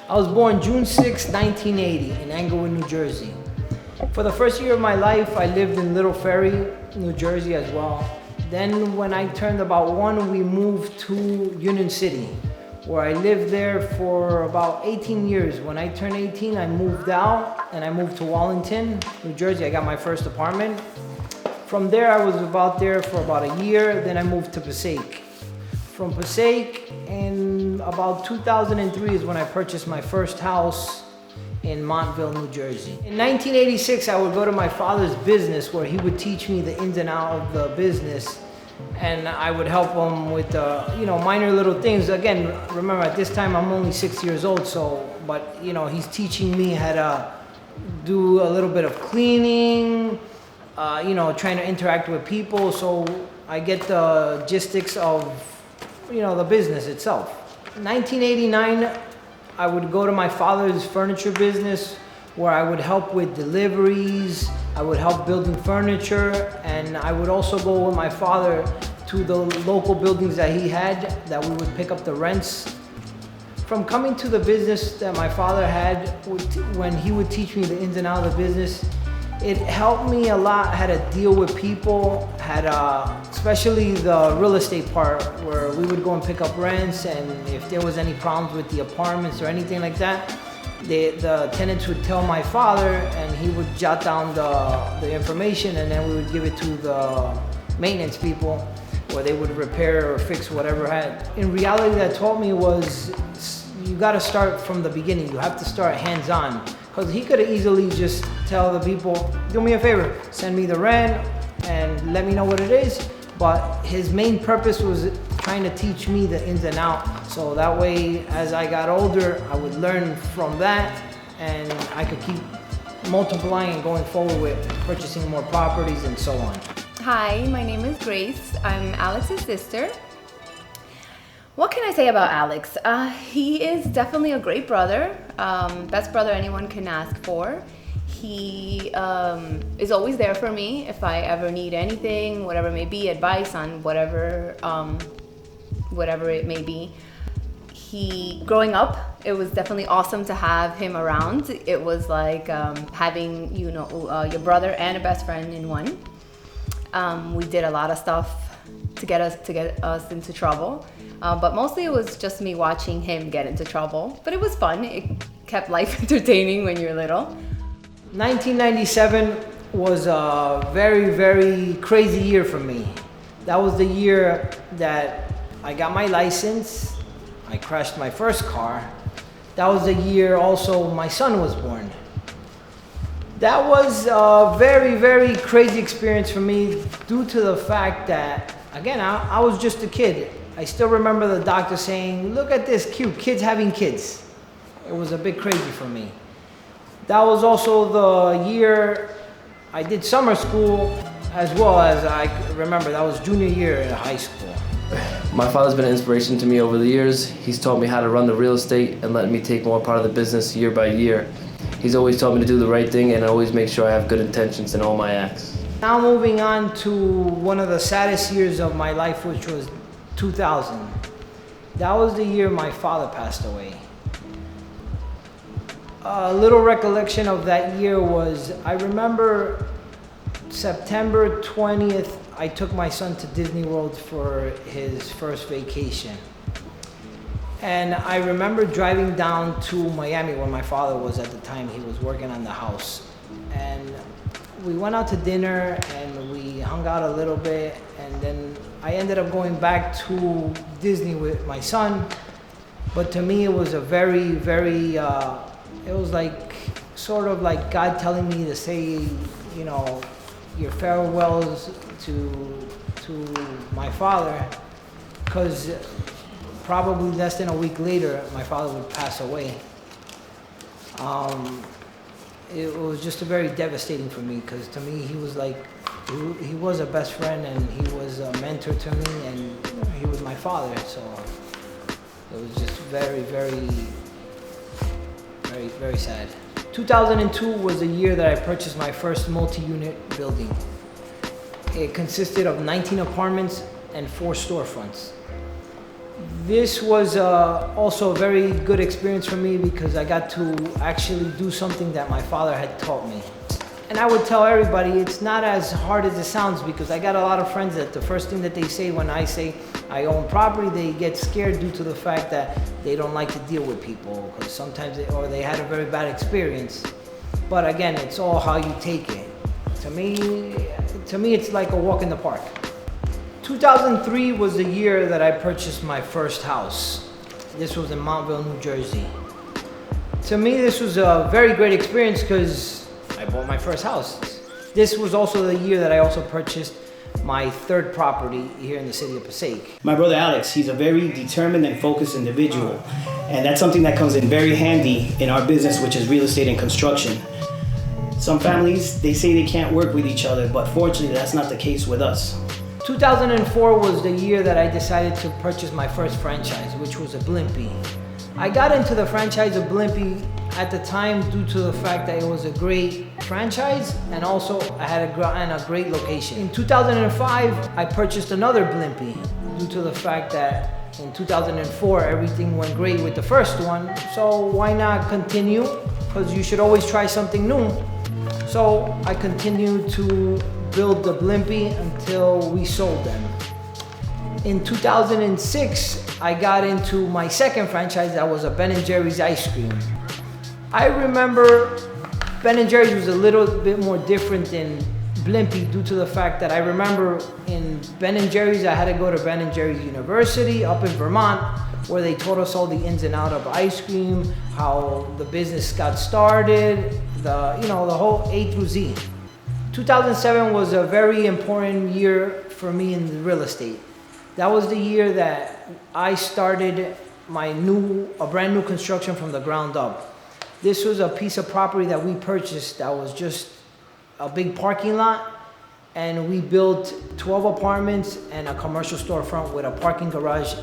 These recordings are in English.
I was born June 6, 1980 in Englewood, New Jersey. For the first year of my life, I lived in Little Ferry, New Jersey as well. Then when I turned about 1, we moved to Union City, where I lived there for about 18 years. When I turned 18, I moved out and I moved to Wallington, New Jersey. I got my first apartment. From there, I was there for about a year. Then I moved to Passaic. From Passaic, in about 2003 is when I purchased my first house in Montville, New Jersey. In 1986, I would go to my father's business where he would teach me the ins and outs of the business, and I would help him with minor little things. Again, remember at this time I'm only 6 years old, but he's teaching me how to do a little bit of cleaning, trying to interact with people, so I get the logistics of the business itself. 1989, I would go to my father's furniture business where I would help with deliveries, I would help building furniture, and I would also go with my father to the local buildings that he had that we would pick up the rents. From coming to the business that my father had, when he would teach me the ins and outs of the business, it helped me a lot how to deal with people, especially the real estate part where we would go and pick up rents, and if there was any problems with the apartments or anything like that, the tenants would tell my father and he would jot down the information, and then we would give it to the maintenance people where they would repair or fix whatever had. In reality, that taught me was you got to start from the beginning. You have to start hands-on. Because he could have easily just tell the people, do me a favor, send me the rent and let me know what it is. But his main purpose was trying to teach me the ins and outs. So that way, as I got older, I would learn from that and I could keep multiplying and going forward with purchasing more properties and so on. Hi, my name is Grace. I'm Alex's sister. What can I say about Alex? He is definitely a great brother, best brother anyone can ask for. He is always there for me if I ever need anything, whatever it may be, advice on whatever it may be. Growing up, it was definitely awesome to have him around. It was like having your brother and a best friend in one. We did a lot of stuff to get us into trouble. But mostly it was just me watching him get into trouble. But it was fun. It kept life entertaining when you're little. 1997 was a very, very crazy year for me. That was the year that I got my license. I crashed my first car. That was the year also my son was born. That was a very, very crazy experience for me due to the fact that, again, I was just a kid. I still remember the doctor saying, look at this, cute, kids having kids. It was a bit crazy for me. That was also the year I did summer school, as well as I remember that was junior year in high school. My father's been an inspiration to me over the years. He's taught me how to run the real estate and let me take more part of the business year by year. He's always taught me to do the right thing and always make sure I have good intentions in all my acts. Now moving on to one of the saddest years of my life, which was 2000. That was the year my father passed away. A little recollection of that year was, I remember September 20th, I took my son to Disney World for his first vacation. And I remember driving down to Miami where my father was at the time. He was working on the house. And we went out to dinner and we hung out a little bit, and then I ended up going back to Disney with my son. But to me, it was a very, very, it was like, sort of like God telling me to say, your farewells to my father, because probably less than a week later, my father would pass away. It was just very devastating for me, because to me, he was like, he was a best friend and he was a mentor to me, and he was my father. So it was just very, very, very, very sad. 2002 was the year that I purchased my first multi-unit building. It consisted of 19 apartments and 4 storefronts. This was also a very good experience for me because I got to actually do something that my father had taught me. And I would tell everybody it's not as hard as it sounds, because I got a lot of friends that the first thing that they say when I say I own property, they get scared due to the fact that they don't like to deal with people because sometimes they had a very bad experience. But again, it's all how you take it. To me, it's like a walk in the park. 2003 was the year that I purchased my first house. This was in Montville, New Jersey. To me, this was a very great experience because I bought my first house. This was also the year that I also purchased my third property here in the city of Passaic. My brother Alex, he's a very determined and focused individual. And that's something that comes in very handy in our business, which is real estate and construction. Some families, they say they can't work with each other, but fortunately, that's not the case with us. 2004 was the year that I decided to purchase my first franchise, which was a Blimpie. I got into the franchise of Blimpie at the time due to the fact that it was a great franchise and also I had a great location. In 2005, I purchased another Blimpie due to the fact that in 2004, everything went great with the first one. So why not continue? Because you should always try something new. So I continued to build the Blimpie until we sold them. In 2006, I got into my second franchise that was a Ben & Jerry's ice cream. I remember Ben & Jerry's was a little bit more different than Blimpie due to the fact that I remember in Ben & Jerry's, I had to go to Ben & Jerry's University up in Vermont, where they taught us all the ins and outs of ice cream, how the business got started, the whole A through Z. 2007 was a very important year for me in real estate. That was the year that I started a brand new construction from the ground up. This was a piece of property that we purchased that was just a big parking lot, and we built 12 apartments and a commercial storefront with a parking garage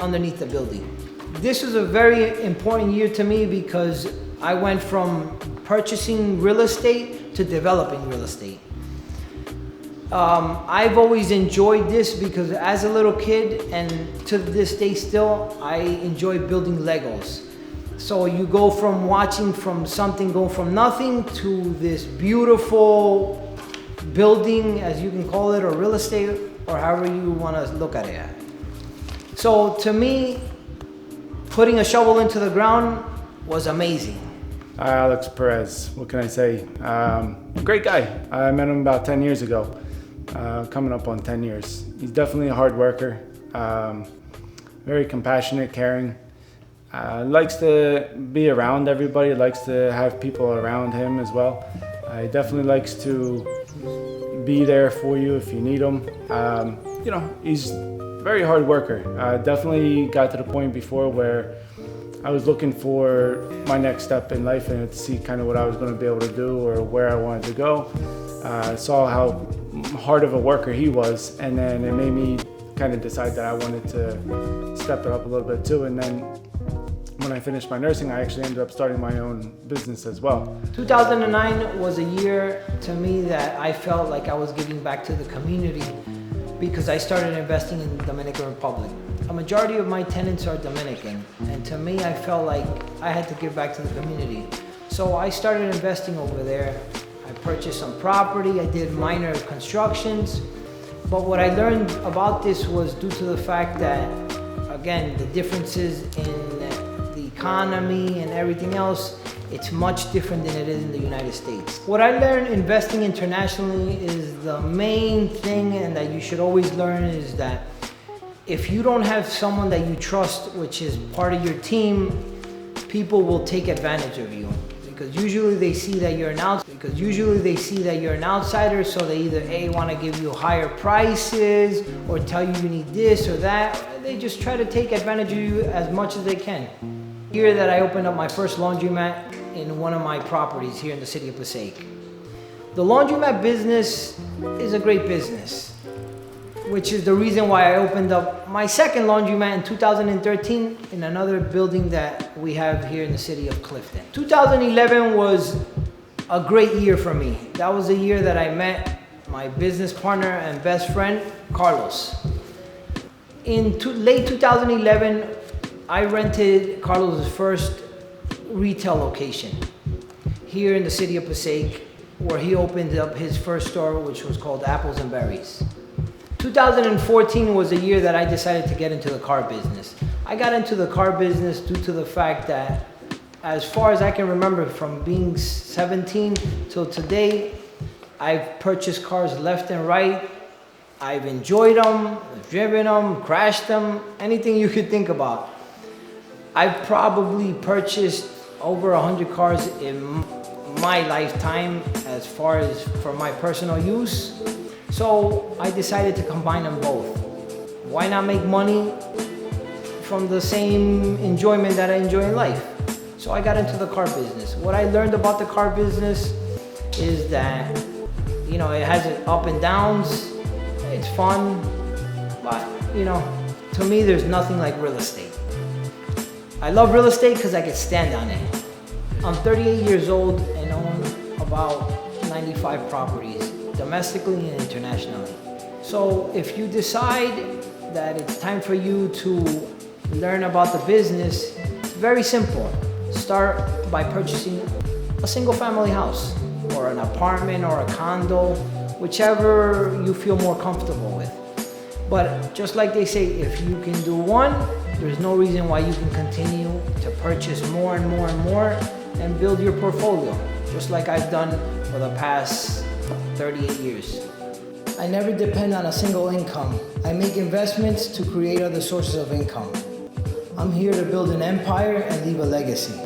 underneath the building. This was a very important year to me because I went from purchasing real estate to developing real estate. I've always enjoyed this because as a little kid and to this day still, I enjoy building Legos. So you go from watching from something go from nothing to this beautiful building, as you can call it, or real estate, or however you want to look at it. So to me, putting a shovel into the ground was amazing. Alex Perez, what can I say? Great guy. I met him about 10 years ago, coming up on 10 years. He's definitely a hard worker, very compassionate, caring. Likes to be around everybody, likes to have people around him as well. He definitely likes to be there for you if you need him. He's a very hard worker. Definitely got to the point before where I was looking for my next step in life and to see kind of what I was going to be able to do or where I wanted to go. Saw how hard of a worker he was, and then it made me kind of decide that I wanted to step it up a little bit too. And then when I finished my nursing, I actually ended up starting my own business as well. 2009 was a year to me that I felt like I was giving back to the community because I started investing in the Dominican Republic. A majority of my tenants are Dominican, and to me, I felt like I had to give back to the community. So I started investing over there. I purchased some property, I did minor constructions, but what I learned about this was due to the fact that, again, the differences in the economy and everything else, it's much different than it is in the United States. What I learned investing internationally is the main thing, and that you should always learn, is that if you don't have someone that you trust, which is part of your team, people will take advantage of you. Because usually they see that you're an outsider, so they either want to give you higher prices or tell you you need this or that. They just try to take advantage of you as much as they can. Here that I opened up my first laundromat in one of my properties here in the city of Passaic. The laundromat business is a great business, which is the reason why I opened up my second laundromat in 2013 in another building that we have here in the city of Clifton. 2011 was a great year for me. That was the year that I met my business partner and best friend, Carlos. In late 2011, I rented Carlos's first retail location here in the city of Passaic, where he opened up his first store, which was called Apples and Berries. 2014 was the year that I decided to get into the car business. I got into the car business due to the fact that, as far as I can remember, from being 17 till today, I've purchased cars left and right. I've enjoyed them, driven them, crashed them, anything you could think about. I've probably purchased over 100 cars in my lifetime as far as for my personal use. So I decided to combine them both. Why not make money from the same enjoyment that I enjoy in life? So I got into the car business. What I learned about the car business is that, you know, it has its up and downs. It's fun, but, you know, to me, there's nothing like real estate. I love real estate because I can stand on it. I'm 38 years old and own about 95 properties, domestically and internationally. So if you decide that it's time for you to learn about the business, it's very simple. Start by purchasing a single family house or an apartment or a condo, whichever you feel more comfortable with. But just like they say, if you can do one, there's no reason why you can continue to purchase more and more and more and build your portfolio, just like I've done for the past 38 years. I never depend on a single income. I make investments to create other sources of income. I'm here to build an empire and leave a legacy.